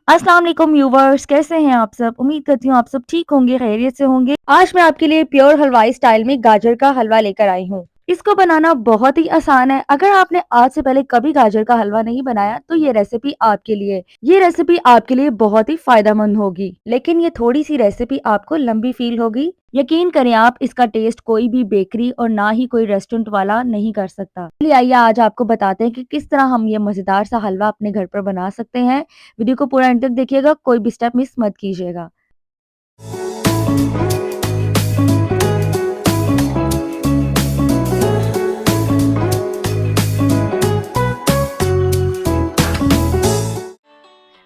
अस्सलाम वालेकुम व्यूवर्स, कैसे हैं आप सब? उम्मीद करती हूँ आप सब ठीक होंगे, खैरियत से होंगे। आज मैं आपके लिए प्योर हलवाई स्टाइल में गाजर का हलवा लेकर आई हूँ। इसको बनाना बहुत ही आसान है। अगर आपने आज से पहले कभी गाजर का हलवा नहीं बनाया तो ये रेसिपी आपके लिए बहुत ही फायदेमंद होगी। लेकिन ये थोड़ी सी रेसिपी आपको लंबी फील होगी। यकीन करें आप, इसका टेस्ट कोई भी बेकरी और ना ही कोई रेस्टोरेंट वाला नहीं कर सकता। चलिए आइए आज आपको बताते हैं कि किस तरह हम ये मजेदार सा हलवा अपने घर पर बना सकते हैं। वीडियो को पूरा एंड तक देखिएगा, कोई भी स्टेप मिस मत कीजिएगा।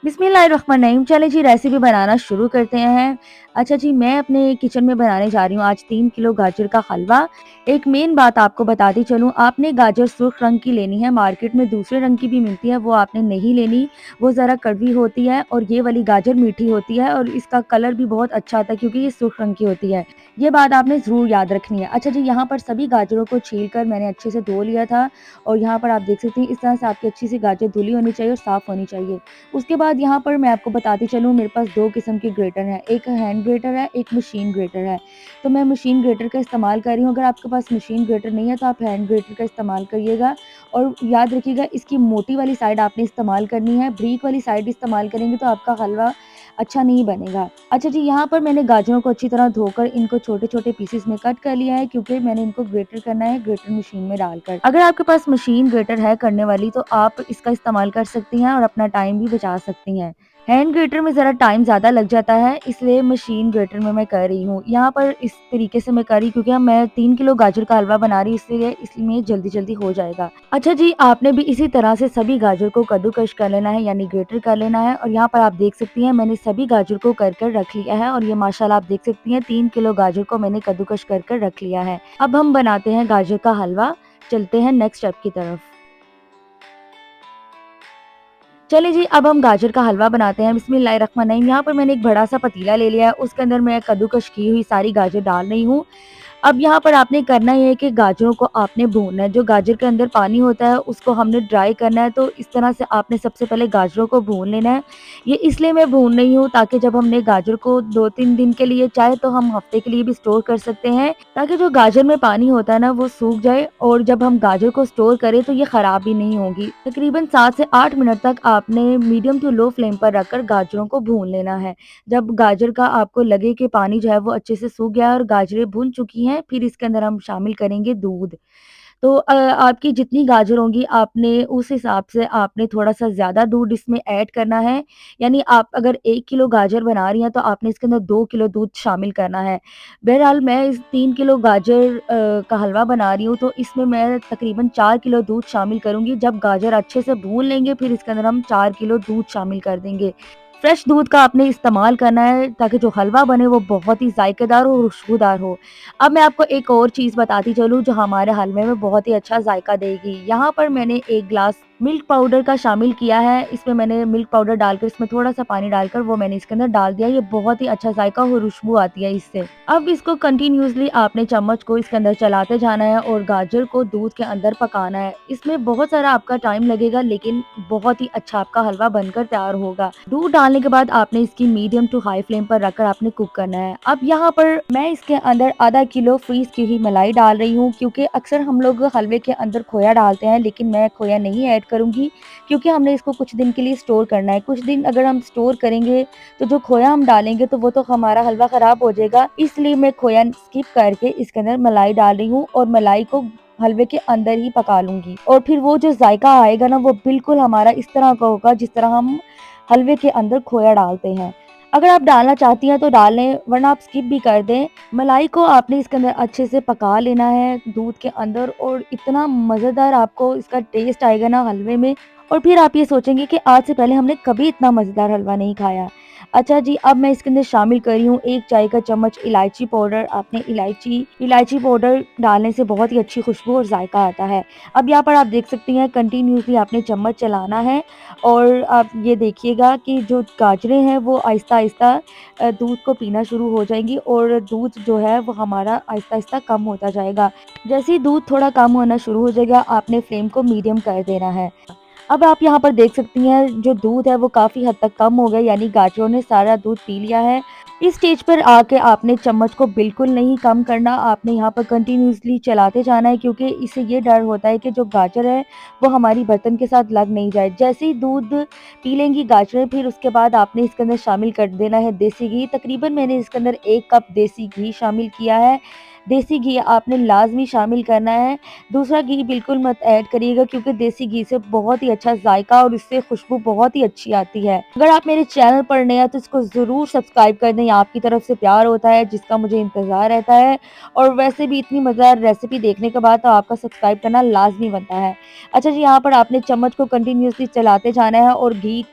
बिस्मिल्लाहिर्रहमानिर्रहीम। चलिए जी रेसिपी बनाना शुरू करते हैं। अच्छा जी, मैं अपने किचन में बनाने जा रही हूँ आज 3 किलो गाजर का हलवा। एक मेन बात आपको बताती चलूँ, आपने गाजर सुर्ख रंग की लेनी है, मार्केट में दूसरे रंग की भी मिलती है, वो आपने नहीं लेनी। वो ज़रा कड़वी होती है और ये वाली गाजर मीठी होती है और इसका कलर भी बहुत अच्छा आता है क्योंकि ये सुर्ख रंग की होती है। ये बात आपने ज़रूर याद रखनी है। अच्छा जी, यहाँ पर सभी गाजरों को छील कर मैंने अच्छे से धो लिया था और यहाँ पर आप देख सकती हैं इस तरह से आपकी अच्छी सी गाजर धुली होनी चाहिए और साफ़ होनी चाहिए। उसके बाद यहाँ पर मैं आपको बताती चलूँ, मेरे पास 2 किस्म के ग्रेटर हैं, एक हैंड ग्रेटर है, एक मशीन ग्रेटर है। तो मैं मशीन ग्रेटर का इस्तेमाल कर रही हूँ, अगर आपके पास मशीन ग्रेटर नहीं है तो आप हैंड ग्रेटर का इस्तेमाल करिएगा और याद रखिएगा इसकी मोटी वाली साइड आपने इस्तेमाल करनी है, बारीक वाली साइड इस्तेमाल करेंगे तो आपका हलवा अच्छा नहीं बनेगा। अच्छा जी, यहाँ पर मैंने गाजरों को अच्छी तरह धोकर इनको छोटे-छोटे पीसेस में कट कर लिया है क्योंकि मैंने इनको ग्रेटर करना है ग्रेटर मशीन में डालकर। अगर आपके पास मशीन ग्रेटर है करने वाली तो आप इसका इस्तेमाल कर सकती हैं और अपना टाइम भी बचा सकती हैं। हैंड ग्रेटर में ज़रा टाइम ज़्यादा लग जाता है, इसलिए मशीन ग्रेटर में मैं कर रही हूँ। यहाँ पर इस तरीके से मैं कर रही क्योंकि मैं 3 किलो गाजर का हलवा बना रही हूँ, इसलिए इसमें जल्दी-जल्दी हो जाएगा। अच्छा जी, आपने भी इसी तरह से सभी गाजर को कद्दूकस कर लेना है यानी ग्रेटर कर लेना है और यहाँ पर आप देख सकती हैं मैंने सभी गाजर को कर रख लिया है और ये माशाल्लाह आप देख सकती हैं 3 किलो गाजर को मैंने कद्दूकस कर रख लिया है। अब हम बनाते हैं गाजर का हलवा, चलते हैं नेक्स्ट स्टेप की तरफ। चलिए जी, अब हम गाजर का हलवा बनाते हैं। बिस्मिल्लाहिर्रहमानिर्रहीम। यहाँ पर मैंने एक बड़ा-सा पतीला ले लिया है, उसके अंदर मैं कद्दूकस की हुई सारी गाजर डाल रही हूँ। अब यहाँ पर आपने करना ये है कि गाजरों को आपने भूनना है, जो गाजर के अंदर पानी होता है उसको हमने ड्राई करना है, तो इस तरह से आपने सबसे पहले गाजरों को भून लेना है। ये इसलिए मैं भून रही हूँ ताकि जब हमने गाजर को 2-3 दिन के लिए, चाहे तो हम हफ्ते के लिए भी स्टोर कर सकते हैं, ताकि जो गाजर में पानी होता है ना वो सूख जाए और जब हम गाजर को स्टोर करें तो ये खराब भी नहीं होगी। तकरीबन 7 से 8 मिनट तक आपने मीडियम टू लो फ्लेम पर रखकर गाजरों को भून लेना है। जब गाजर का आपको लगे कि पानी जो है वो अच्छे से सूख गया है और गाजरें भुन चुकी हैं, फिर इसके अंदर हम शामिल करेंगे दूध। तो आपकी जितनी गाजर होंगी आपने उस हिसाब से आपने थोड़ा-सा ज़्यादा दूध इसमें ऐड करना है। यानी आप अगर 1 किलो गाजर बना रही हैं तो आपने इसके अंदर 2 किलो दूध शामिल करना है। बहरहाल मैं इस 3 किलो गाजर का हलवा बना रही हूँ तो इसमें मैं तकरीबन 4 किलो दूध शामिल करूँगी। जब गाजर अच्छे से भून लेंगे फिर इसके अंदर हम 4 किलो दूध शामिल कर देंगे। फ्रेश दूध का आपने इस्तेमाल करना है ताकि जो हलवा बने वो बहुत ही ज़ायकेदार और खुशबूदार हो। अब मैं आपको एक और चीज़ बताती चलूँ जो हमारे हलवे में बहुत ही अच्छा जायका देगी। यहाँ पर मैंने 1 ग्लास मिल्क पाउडर का शामिल किया है। इसमें मैंने मिल्क पाउडर डालकर इसमें थोड़ा-सा पानी डालकर वो मैंने इसके अंदर डाल दिया। ये बहुत ही अच्छा जायका और खुशबू आती है इससे। अब इसको कंटिन्यूअसली आपने चम्मच को इसके अंदर चलाते जाना है और गाजर को दूध के अंदर पकाना है। इसमें बहुत सारा आपका टाइम लगेगा लेकिन बहुत ही अच्छा आपका हलवा बनकर तैयार होगा। दूध डालने के बाद आपने इसकी मीडियम टू हाई फ्लेम पर रखकर आपने कुक करना है। अब यहाँ पर मैं इसके अंदर आधा किलो फ्रीज़ की हुई मलाई डाल रही हूँ क्योंकि अक्सर हम लोग हलवे के अंदर खोया डालते हैं लेकिन मैं खोया नहीं ऐड करूँगी क्योंकि हमने इसको कुछ दिन के लिए स्टोर करना है। कुछ दिन अगर हम स्टोर करेंगे तो जो खोया हम डालेंगे तो वो तो हमारा हलवा ख़राब हो जाएगा, इसलिए मैं खोया स्किप करके इसके अंदर मलाई डाल रही हूँ और मलाई को हलवे के अंदर ही पका लूँगी और फिर वो जो जायका आएगा ना वो बिल्कुल हमारा इस तरह का होगा जिस तरह हम हलवे के अंदर खोया डालते हैं। अगर आप डालना चाहती हैं तो डाल लें वरना आप स्किप भी कर दें। मलाई को आपने इसके अंदर अच्छे से पका लेना है दूध के अंदर और इतना मज़ेदार आपको इसका टेस्ट आएगा ना हलवे में और फिर आप ये सोचेंगे कि आज से पहले हमने कभी इतना मज़ेदार हलवा नहीं खाया। अच्छा जी, अब मैं इसके अंदर शामिल कर रही हूँ 1 चाय का चम्मच इलायची पाउडर। आपने इलायची इलायची पाउडर डालने से बहुत ही अच्छी खुशबू और जायका आता है। अब यहाँ पर आप देख सकती हैं कंटिन्यूअसली आपने चम्मच चलाना है और आप ये देखिएगा कि जो गाजरें हैं वो आहिस्ता-आहिस्ता दूध को पीना शुरू हो जाएँगी और दूध जो है वो हमारा आहिस्ता-आहिस्ता कम होता जाएगा। जैसे ही दूध थोड़ा कम होना शुरू हो जाएगा आपने फ्लेम को मीडियम कर देना है। अब आप यहाँ पर देख सकती हैं जो दूध है वो काफ़ी हद तक कम हो गया, यानी गाजरों ने सारा दूध पी लिया है। इस स्टेज पर आके आपने चम्मच को बिल्कुल नहीं कम करना, आपने यहाँ पर कंटिन्यूअसली चलाते जाना है, क्योंकि इससे ये डर होता है कि जो गाजर है वो हमारी बर्तन के साथ लग नहीं जाए। जैसे ही दूध पी लेंगी गाजरें, फिर उसके बाद आपने इसके अंदर शामिल कर देना है देसी घी। तकरीबन मैंने इसके अंदर 1 कप देसी घी शामिल किया है। देसी घी आपने लाज़मी शामिल करना है। दूसरा घी बिल्कुल मत ऐड करिएगा, क्योंकि देसी घी से बहुत ही अच्छा ज़ायका और इससे खुशबू बहुत ही अच्छी आती है। अगर आप मेरे चैनल पर नए हैं तो इसको ज़रूर सब्सक्राइब कर दें, ये आपकी तरफ से प्यार होता है जिसका मुझे इंतज़ार रहता है। और वैसे भी इतनी मज़ेदार रेसिपी देखने के बाद तो आपका सब्सक्राइब करना लाज़मी बनता है। अच्छा जी, यहाँ पर आपने चम्मच को कंटिन्यूअसली चलाते जाना है और घी।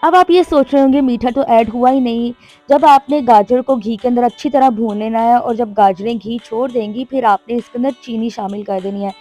अब आप ये सोच रहे होंगे मीठा तो ऐड हुआ ही नहीं। जब आपने गाजर को घी के अंदर अच्छी तरह भून लेना है और जब गाजरें घी छोड़ देंगी, फिर आपने इसके अंदर चीनी शामिल कर देनी है।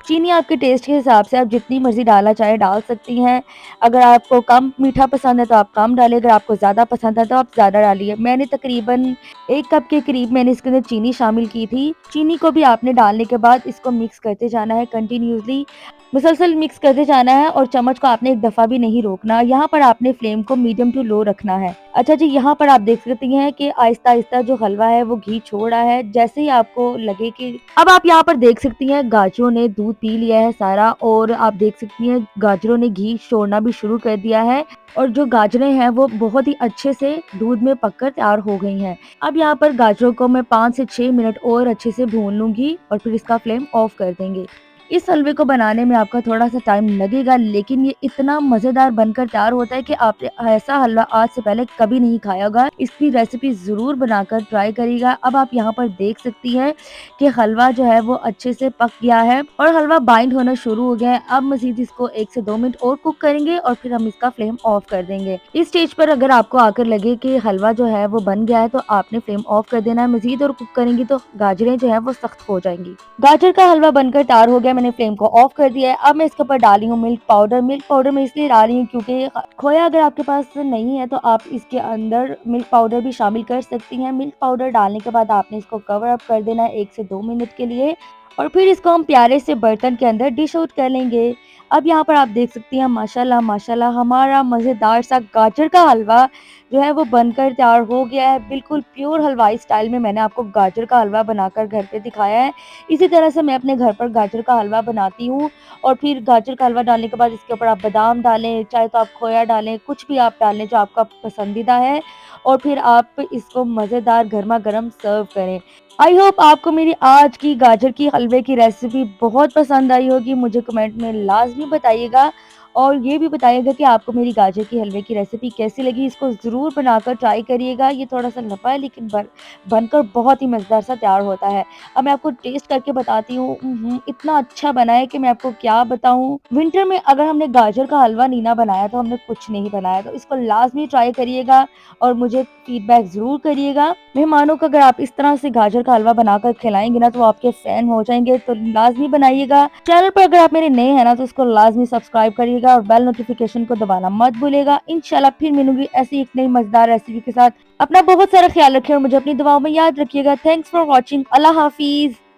चीनी आपके टेस्ट के हिसाब से आप जितनी मर्ज़ी डालना चाहें डाल सकती हैं। अगर आपको कम मीठा पसंद है तो आप कम डालिए, अगर आपको ज़्यादा पसंद है तो आप ज़्यादा डालिए। मैंने तकरीबन 1 कप के करीब मैंने इसके अंदर चीनी शामिल की थी। चीनी को भी आपने डालने के बाद इसको मिक्स करते जाना है कंटिन्यूअसली। मुसलसल मिक्स करते जाना है और चम्मच को आपने एक दफ़ा भी नहीं रोकना। यहाँ पर आपने फ्लेम को मीडियम टू लो रखना है। अच्छा जी, यहाँ पर आप देख सकती हैं कि आहिस्ता-आहिस्ता जो हलवा है वो घी छोड़ रहा है। जैसे ही आपको लगे कि अब आप यहाँ पर देख सकती हैं गाजरों ने दूध पी लिया है सारा, और आप देख सकती हैं गाजरों ने घी छोड़ना भी शुरू कर दिया है और जो गाजरें हैं वो बहुत ही अच्छे से दूध में पककर तैयार हो गई हैं। अब यहाँ पर गाजरों को मैं 5 से 6 मिनट और अच्छे से भून लूँगी और फिर इसका फ्लेम ऑफ कर देंगे। इस हलवे को बनाने में आपका थोड़ा-सा टाइम लगेगा, लेकिन ये इतना मज़ेदार बनकर तैयार होता है कि आपने ऐसा हलवा आज से पहले कभी नहीं खाया होगा। इसकी रेसिपी ज़रूर बनाकर ट्राई करिएगा। अब आप यहाँ पर देख सकती हैं कि हलवा जो है वो अच्छे से पक गया है और हलवा बाइंड होना शुरू हो गया है। अब मज़ीद इसको 1 से 2 मिनट और कुक करेंगे और फिर हम इसका फ्लेम ऑफ कर देंगे। इस स्टेज पर अगर आपको आकर लगे कि हलवा जो है वो बन गया है, तो आपने फ्लेम ऑफ कर देना है। मज़ीद और कुक करेंगी तो गाजरें जो है वो सख्त हो जाएँगी। गाजर का हलवा बनकर तैयार हो गया, मैंने फ्लेम को ऑफ कर दिया है। अब मैं इसके ऊपर डाली हूँ मिल्क पाउडर। मिल्क पाउडर मैं इसलिए डाल रही हूँ क्योंकि खोया अगर आपके पास नहीं है तो आप इसके अंदर मिल्क पाउडर भी शामिल कर सकती हैं। मिल्क पाउडर डालने के बाद आपने इसको कवर अप कर देना है 1 से 2 मिनट के लिए और फिर इसको हम प्यारे से बर्तन के अंदर डिश आउट कर लेंगे। अब यहाँ पर आप देख सकती हैं माशाल्लाह माशाल्लाह हमारा मज़ेदार सा गाजर का हलवा जो है वो बनकर तैयार हो गया है। बिल्कुल प्योर हलवाई स्टाइल में मैंने आपको गाजर का हलवा बनाकर घर पे दिखाया है। इसी तरह से मैं अपने घर पर गाजर का हलवा बनाती हूँ और फिर गाजर का हलवा डालने के बाद इसके ऊपर आप बादाम डालें, चाहे तो आप खोया डालें, कुछ भी आप डालें जो आपका पसंदीदा है और फिर आप इसको मज़ेदार गरमा-गरम सर्व करें। आई होप आपको मेरी आज की गाजर की हलवे की रेसिपी बहुत पसंद आई होगी। मुझे कमेंट में लाज़मी बताइएगा और ये भी बताइएगा कि आपको मेरी गाजर की हलवे की रेसिपी कैसी लगी। इसको ज़रूर बनाकर ट्राई करिएगा। ये थोड़ा-सा लंबा है लेकिन बनकर बहुत ही मज़ेदार सा तैयार होता है। अब मैं आपको टेस्ट करके बताती हूँ। इतना अच्छा बना है कि मैं आपको क्या बताऊँ। विंटर में अगर हमने गाजर का हलवा नहीं ना बनाया तो हमने कुछ नहीं बनाया। तो इसको लाज़मी ट्राई करिएगा और मुझे फीडबैक ज़रूर करिएगा। मेहमानों को अगर आप इस तरह से गाजर का हलवा बनाकर खिलाएँगे ना तो वो आपके फ़ैन हो जाएँगे, तो लाज़मी बनाइएगा। चैनल पर अगर आप मेरे नए हैं ना तो इसको लाज़मी सब्सक्राइब करिएगा और बेल नोटिफ़िकेशन को दबाना मत भूलिएगा। इंशाल्लाह फिर मिलूँगी ऐसी एक नई मज़ेदार रेसिपी के साथ। अपना बहुत सारा ख़्याल रखिए और मुझे अपनी दुआओं में याद रखिएगा। Thanks for watching. अल्लाह हाफ़िज़।